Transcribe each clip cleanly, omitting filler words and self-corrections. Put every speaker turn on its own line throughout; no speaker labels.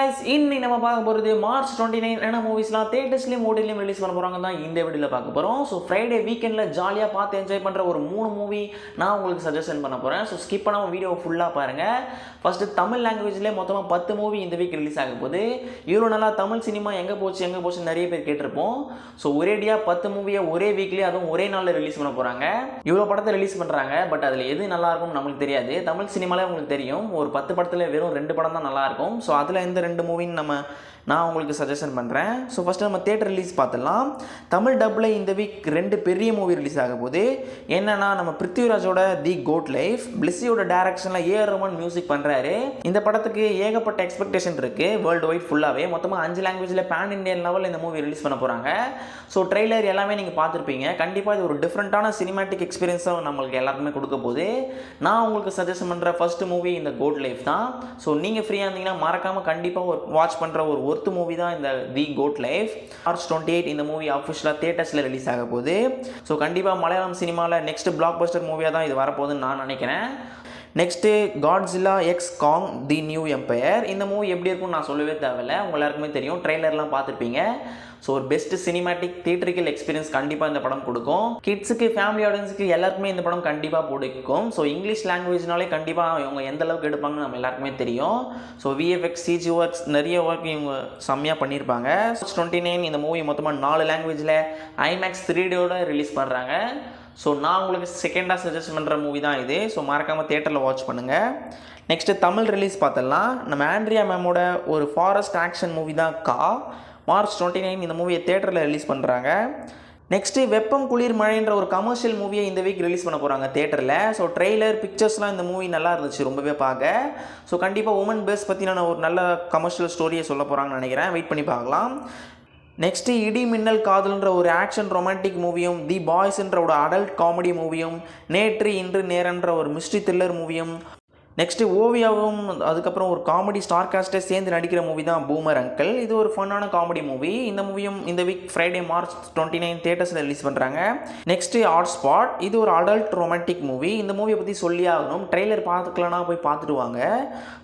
guys, இன்னைக்கு நம்ம பார்க்க போகிறது மார்ச் 29 என்ன மூவிஸ்லாம் தேட்டர்ஸ்லேயும் ஓடிலையும் ரிலீஸ் பண்ண போகிறாங்க தான் இந்த வீடியோவில் பார்க்க போகிறோம். ஸோ ஃப்ரைடே வீக்கெண்டில் ஜாலியாக பார்த்து என்ஜாய் பண்ணுற ஒரு 3 மூவி நான் உங்களுக்கு சஜஷன் பண்ண போகிறேன். ஸோ ஸ்கிப் பண்ணாமல் வீடியோ ஃபுல்லாக பாருங்கள். ஃபஸ்ட்டு தமிழ் லாங்குவேஜ்லேயே மொத்தமாக 10 மூவி இந்த வீக் ரிலீஸ் ஆக போகுது. இவ்வளோ நல்லா தமிழ் சினிமா எங்கே போச்சுன்னு நிறைய பேர் கேட்டிருப்போம். ஸோ ஒரேடியாக 10 மூவியை ஒரே வீக்லேயே அதுவும் ஒரே நாளில் ரிலீஸ் பண்ண போகிறாங்க. இவ்வளோ படத்தை ரிலீஸ் பண்ணுறாங்க. பட் அதில் எது நல்லா இருக்கும்னு நம்மளுக்கு தெரியாது. தமிழ் சினிமாலே உங்களுக்கு தெரியும், ஒரு 10 படத்தில் வெறும் 2 படம் தான் நல்லாயிருக்கும். ஸோ அதில் இந்த 2 மூவின்னு நான் உங்களுக்கு சஜஷன் பண்ணுறேன். ஸோ ஃபஸ்ட்டு நம்ம தேட்டர் ரிலீஸ் பார்த்துடலாம். தமிழ் டப்பில் இந்த வீக் 2 பெரிய மூவி ரிலீஸ் ஆக போகுது. என்னென்னா நம்ம பிருத்திவிராஜோட தி கோட் லைஃப், பிளிஸியோட டைரக்ஷனில் ஏஆர் ரஹ்மான் மியூசிக் பண்ணுறாரு. இந்த படத்துக்கு ஏகப்பட்ட எக்ஸ்பெக்டேஷன் இருக்குது வேர்ல்டு வைட் ஃபுல்லாகவே. மொத்தமாக 5 லாங்குவேஜில் பேன் இண்டியன் லெவலில் இந்த மூவி ரிலீஸ் பண்ண போகிறாங்க. ஸோ ட்ரெய்லர் எல்லாமே நீங்கள் பார்த்துருப்பீங்க. கண்டிப்பாக இது ஒரு டிஃப்ரெண்ட்டான சினிமேட்டிக் எக்ஸ்பீரியன்ஸாக நம்மளுக்கு எல்லாருக்குமே கொடுக்க போகுது. நான் உங்களுக்கு சஜஷன் பண்ணுற ஃபஸ்ட்டு மூவி இந்த கோட் லைஃப் தான். ஸோ நீங்கள் ஃப்ரீயாக இருந்தீங்கன்னா மறக்காமல் கண்டிப்பாக வாட்ச் பண்ணுற ஒரு ஒர்த்து மூவி தான் இந்த தி கோட் லைஃப். மார்ச் 28 இந்த மூவி அஃபிஷியலாக தியேட்டர்ஸில் ரிலீஸ் ஆக போகுது. ஸோ கண்டிப்பாக மலையாளம் சினிமாவில் நெக்ஸ்ட் பிளாக் பஸ்டர் மூவியாக தான் இது வரப்போகுதுன்னு நான் நினைக்கிறேன். நெக்ஸ்ட்டு காட்ஸில்லா எக்ஸ் காங் தி நியூ எம்பையர். இந்த மூவி எப்படி இருக்கும்னு நான் சொல்லவே தேவையில்லை, உங்கள் எல்லாருக்குமே தெரியும், ட்ரெய்லர்லாம் பார்த்துருப்பீங்க. ஸோ ஒரு பெஸ்ட் சினிமேட்டிக் தியேட்டரிக்கல் எக்ஸ்பீரியன்ஸ் கண்டிப்பாக இந்த படம் கொடுக்கும். கிட்ஸுக்கு, ஃபேமிலி ஆடியன்ஸுக்கு எல்லாருக்குமே இந்த படம் கண்டிப்பாக பிடிக்கும். ஸோ இங்கிலீஷ் லாங்குவேஜ்னாலே கண்டிப்பாக இவங்க எந்த அளவுக்கு எடுப்பாங்கன்னு நம்ம எல்லாருக்குமே தெரியும். ஸோ விஎஃப்எக்ஸ், சிஜி ஒர்க்ஸ், நிறைய ஒர்க் இவங்க செம்மையாக பண்ணியிருப்பாங்க. 29 இந்த மூவி மொத்தமாக 4 லாங்குவேஜில் ஐமேக்ஸ் 3Dயோட ரிலீஸ் பண்ணுறாங்க. ஸோ நான் உங்களுக்கு செகண்டாக சஜஸ்ட் பண்ணுற மூவி தான் இது. ஸோ மறக்காமல் தியேட்டரில் வாட்ச் பண்ணுங்கள். நெக்ஸ்ட்டு தமிழ் ரிலீஸ் பார்த்தலாம். நம்ம ஆண்ட்ரியா மேமோட ஒரு ஃபாரஸ்ட் ஆக்ஷன் மூவி தான் கா. மார்ச் 29 இந்த மூவியை தியேட்டரில் ரிலீஸ் பண்ணுறாங்க. நெக்ஸ்ட்டு வெப்பம் குளிர் மழைன்ற ஒரு கமர்ஷியல் மூவியை இந்த வீக் ரிலீஸ் பண்ண போகிறாங்க தேட்டரில். ஸோ ட்ரெய்லர், பிக்சர்ஸ்லாம் இந்த மூவி நல்லா இருந்துச்சு ரொம்பவே பார்க்க. ஸோ கண்டிப்பாக உமன் பேஸ் பற்றின ஒரு நல்ல கமர்ஷியல் ஸ்டோரியை சொல்ல போகிறாங்கன்னு நினைக்கிறேன். வெயிட் பண்ணி பார்க்கலாம். நெக்ஸ்ட்டு இடி மின்னல் காதல்ன்ற ஒரு ஆக்ஷன் ரொமான்டிக் மூவியும், தி பாய்ஸ்ன்ற ஒரு அடல்ட் காமெடி மூவியும், நேற்று இன்று நேரன்ற ஒரு மிஸ்ட்ரி த்ரில்லர் மூவியும், நெக்ஸ்ட்டு ஓவியாவும் அதுக்கப்புறம் ஒரு காமெடி ஸ்டார் காஸ்ட்டை சேர்ந்து நடிக்கிற மூவி தான் பூமர் அங்கிள். இது ஒரு ஃபன்னான காமெடி மூவி. இந்த மூவியும் இந்த வீக் ஃப்ரைடே மார்ச் 29 தியேட்டர்ஸில் ரிலீஸ் பண்ணுறாங்க. நெக்ஸ்ட்டு ஹாட் ஸ்பாட், இது ஒரு அடல்ட் ரொமான்டிக் மூவி. இந்த மூவியை பற்றி சொல்லி ஆகணும், ட்ரெய்லர் பார்த்துக்கலன்னா போய் பார்த்துட்டு வாங்க.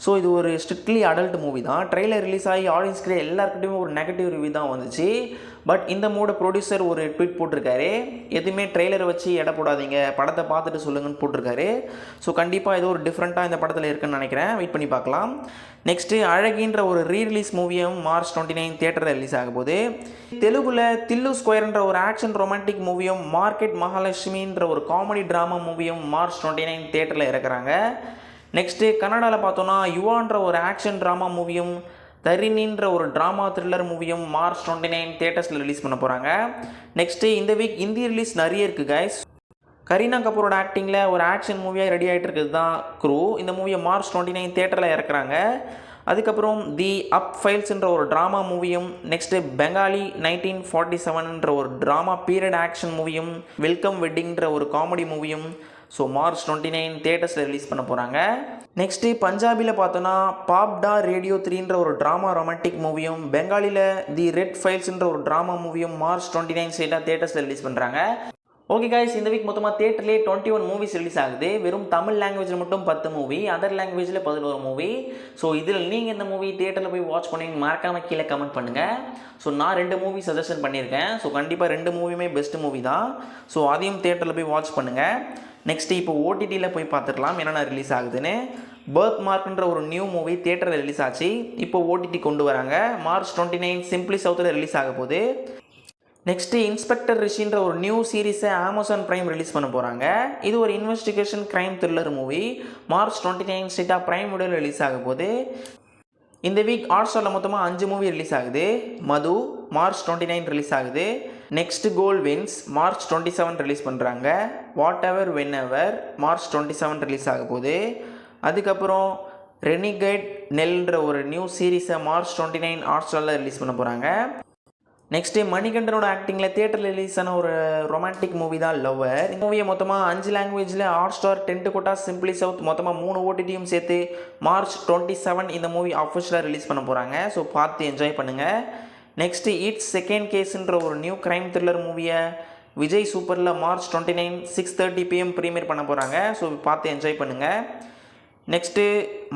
ஸோ இது ஒரு ஸ்ட்ரிக்ட்லி அடல்ட் மூவி தான். ட்ரெய்லர் ரிலீஸ் ஆகி ஆடியன்ஸ்க்கு எல்லாருக்கிட்டையுமே ஒரு நெகட்டிவ் ரிவ்யூ தான் வந்துச்சு. பட் இந்த மூட ப்ரொடியூசர் ஒரு ட்வீட் போட்டிருக்காரு, எதுவுமே ட்ரெய்லரை வச்சு எடை போடாதீங்க, படத்தை பார்த்துட்டு சொல்லுங்கன்னு போட்டிருக்காரு. ஸோ கண்டிப்பாக ஏதோ ஒரு டிஃப்ரெண்ட்டாக இந்த படத்தில் இருக்குன்னு நினைக்கிறேன். வெயிட் பண்ணி பார்க்கலாம். நெக்ஸ்ட்டு அழகின்ற ஒரு ரீரிலீஸ் மூவியும் மார்ச் 29 தியேட்டரில் ரிலீஸ் ஆக போகுது. தெலுங்குல தில்லு ஸ்கொயர்ன்ற ஒரு ஆக்ஷன் ரொமான்டிக் மூவியும், மார்க்கெட் மகாலட்சுமின்ற ஒரு காமெடி ட்ராமா மூவியும் மார்ச் 29 தியேட்டரில் இறக்குறாங்க. நெக்ஸ்ட்டு கன்னடாவில் பார்த்தோன்னா யுவான்ற ஒரு ஆக்ஷன் ட்ராமா மூவியும், தரிணின்ற ஒரு ட்ராமா த்ரில்லர் மூவியும் மார்ச் 29 தியேட்டர்ஸில் ரிலீஸ் பண்ண போகிறாங்க. நெக்ஸ்ட்டு இந்த வீக் இந்தி ரிலீஸ் நிறைய இருக்குது கைஸ். கரீனா கபூரோட ஆக்டிங்கில் ஒரு ஆக்ஷன் மூவியாக ரெடி ஆகிட்டு இருக்குது தான் க்ரூ. இந்த மூவியை மார்ச் 29 தியேட்டரில் இறக்குறாங்க. அதுக்கப்புறம் தி அப் ஃபைல்ஸ்ன்ற ஒரு ட்ராமா மூவியும், நெக்ஸ்ட்டு பெங்காலி 1947ன்ற ஒரு ட்ராமா பீரியட் ஆக்ஷன் மூவியும், வெல்கம் வெட்டிங்கிற ஒரு காமெடி மூவியும் ஸோ மார்ச் 29 தியேட்டர்ஸில் ரிலீஸ் பண்ண போகிறாங்க. நெக்ஸ்ட்டு பஞ்சாபியில் பார்த்தோன்னா பாப்டா ரேடியோ 3ன்ற ஒரு ட்ராமா ரொமான்டிக் மூவியும், பெங்காலியில் தி ரெட் ஃபைல்ஸ்ன்ற ஒரு ட்ராமா மூவியும் மார்ச் 29 ஸ்ட்ரெயிட்டாக தியேட்டர்ஸில் ரிலீஸ் பண்ணுறாங்க. ஓகே கைஸ், இந்த வீக் மொத்தமாக தியேட்டர்லேயே 21 மூவிஸ் ரிலீஸ் ஆகுது. வெறும் தமிழ் லாங்குவேஜில் மட்டும் 10 மூவி, அதர் லாங்குவேஜில் 11 மூவி. ஸோ இதில் நீங்கள் இந்த மூவி தியேட்டரில் போய் வாட்ச் பண்ணி மறக்காமல் கீழே கமெண்ட் பண்ணுங்கள். ஸோ நான் 2 மூவி சஜஷன் பண்ணியிருக்கேன். ஸோ கண்டிப்பாக 2 மூவியுமே பெஸ்ட் மூவி தான். ஸோ அதையும் தியேட்டரில் போய் வாட்ச் பண்ணுங்கள். நெக்ஸ்ட்டு இப்போ ஓடிடியில் போய் பார்த்துக்கலாம் என்னென்ன ரிலீஸ் ஆகுதுன்னு. பர்த் மார்க்ன்ற ஒரு நியூ மூவி தியேட்டரில் ரிலீஸ் ஆச்சு, இப்போ ஓடிடி கொண்டு வராங்க. மார்ச் 29 சிம்பிளி சவுத்தில் ரிலீஸ் ஆக போகுது. நெக்ஸ்ட்டு இன்ஸ்பெக்டர் ரிஷின்ற ஒரு நியூ சீரீஸை அமேசான் பிரைம் ரிலீஸ் பண்ண போகிறாங்க. இது ஒரு investigation crime thriller movie. March 29 ஸ்ட்ரெயிட்டாக பிரைம் வீடியோவில் ரிலீஸ் ஆக போகுது. இந்த வீக் ஹாட்ஸ்டாரில் மொத்தமாக 5 மூவி ரிலீஸ் ஆகுது. மது மார்ச் 29 ரிலீஸ் ஆகுது. நெக்ஸ்ட் கோல் வின்ஸ் மார்ச் 27 ரிலீஸ் பண்ணுறாங்க. What ever when ever March 27 release ஆக போகுது. அதுக்கப்புறம் ரெனிகேட் நெல்ன்ற ஒரு நியூ சீரீஸை மார்ச் 29 ஹாட்ஸ்டாரில் ரிலீஸ் பண்ண போகிறாங்க. நெக்ஸ்ட்டு மணிகண்டனோட ஆக்டிங்கில் தியேட்டரில் ரிலீஸ் ஆன ஒரு ரொமான்டிக் மூவி தான் லவ்வர். இந்த மூவியை மொத்தமாக 5 லாங்குவேஜில் Hotstar, Tentkotta, Simply South மொத்தமாக 3 ஓடிடியும் சேர்த்து மார்ச் 27 இந்த மூவி அஃபிஷியலாக ரிலீஸ் பண்ண போகிறாங்க. ஸோ பார்த்து என்ஜாய் பண்ணுங்கள். நெக்ஸ்ட்டு இட்ஸ் செகண்ட் கேஸ்ன்ற ஒரு நியூ க்ரைம் த்ரில்லர் மூவியை விஜய் சூப்பரில் மார்ச் 29 6:30 PM ப்ரீமியர் பண்ண போகிறாங்க. ஸோ பார்த்து என்ஜாய் பண்ணுங்கள். நெக்ஸ்ட்டு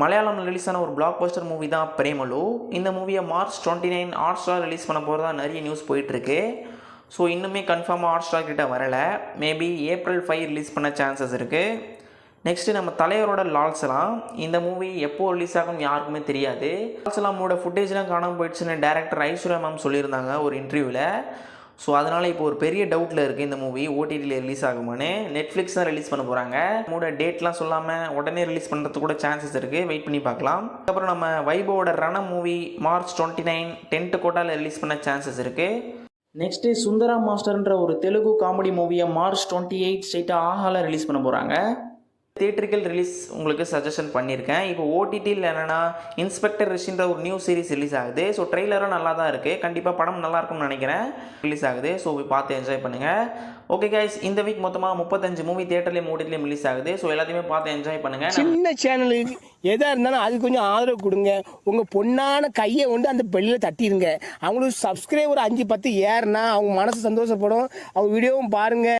மலையாளம் ரிலீஸ் ஆன ஒரு பிளாக் பஸ்டர் மூவி தான் பிரேமலு. இந்த மூவியை March 29 ஹாட்ஸ்டார் ரிலீஸ் பண்ண போகிறதா நிறைய நியூஸ் போயிட்டுருக்கு. ஸோ இன்னுமே கன்ஃபார்மாக ஹாட்ஸ்டார் கிட்ட வரலை. மேபி April 5 ரிலீஸ் பண்ண சான்சஸ் இருக்குது. நெக்ஸ்ட்டு நம்ம தலைவரோட லால்சலாம். இந்த மூவி எப்போது ரிலீஸ் ஆகும்னு யாருக்குமே தெரியாது. லால்சலாமோட ஃபுட்டேஜ்லாம் காணாமல் போயிடுச்சுன்னு டேரக்டர் ஐஸ்வர்யா மேம் சொல்லியிருந்தாங்க ஒரு இன்டர்வியூவில். ஸோ அதனால் இப்போ ஒரு பெரிய டவுட்டில் இருக்குது இந்த மூவி ஓடிடியில் ரிலீஸ் ஆகுமான்னு. நெட்ஃப்ளிக்ஸ் தான் ரிலீஸ் பண்ண போகிறாங்க. மூட டேட்லாம் சொல்லாமல் உடனே ரிலீஸ் பண்ணுறதுக்கு கூட சான்சஸ் இருக்குது. வெயிட் பண்ணி பார்க்கலாம். அதுக்கப்புறம் நம்ம வைபோட ரணம் மூவி March 29 10th கோட்டாவில் ரிலீஸ் பண்ண சான்சஸ் இருக்குது. நெக்ஸ்ட்டு சுந்தரா மாஸ்டர்ன்ற ஒரு தெலுங்கு காமெடி மூவியை March 28 ஸ்ட்ரெயிட்டாக ஆஹாவில் ரிலீஸ் பண்ண போகிறாங்க. தியேட்ரிக்கல் ரிலீஸ் உங்களுக்கு சஜஷன் பண்ணியிருக்கேன். இப்போ ஓடிடியில் என்னென்னா இன்ஸ்பெக்டர் ரிஷின்ற ஒரு நியூ சீரிஸ் ரிலீஸ் ஆகுது. ஸோ ட்ரெய்லரும் நல்லா தான் இருக்குது. கண்டிப்பாக படம் நல்லா இருக்கும்னு நினைக்கிறேன். ரிலீஸ் ஆகுது. ஸோ பார்த்து என்ஜாய் பண்ணுங்கள். ஓகே கைஸ், இந்த வீக் மொத்தமாக 35 மூவி தியேட்டர்லேயும் ஓடிடிலையும் ரிலீஸ் ஆகுது. ஸோ எல்லாத்தையுமே பார்த்து என்ஜாய் பண்ணுங்கள்.
சின்ன சேனலுக்கு எதாக இருந்தாலும் அது கொஞ்சம் ஆதரவு கொடுங்க. உங்கள் பொண்ணான கையை கொண்டு அந்த பெல்லில் தட்டிடுங்க. அவங்களுக்கு சப்ஸ்கிரைபர் 5-10 ஏறுனா அவங்க மனசு சந்தோஷப்படும். அவங்க வீடியோவும் பாருங்கள்.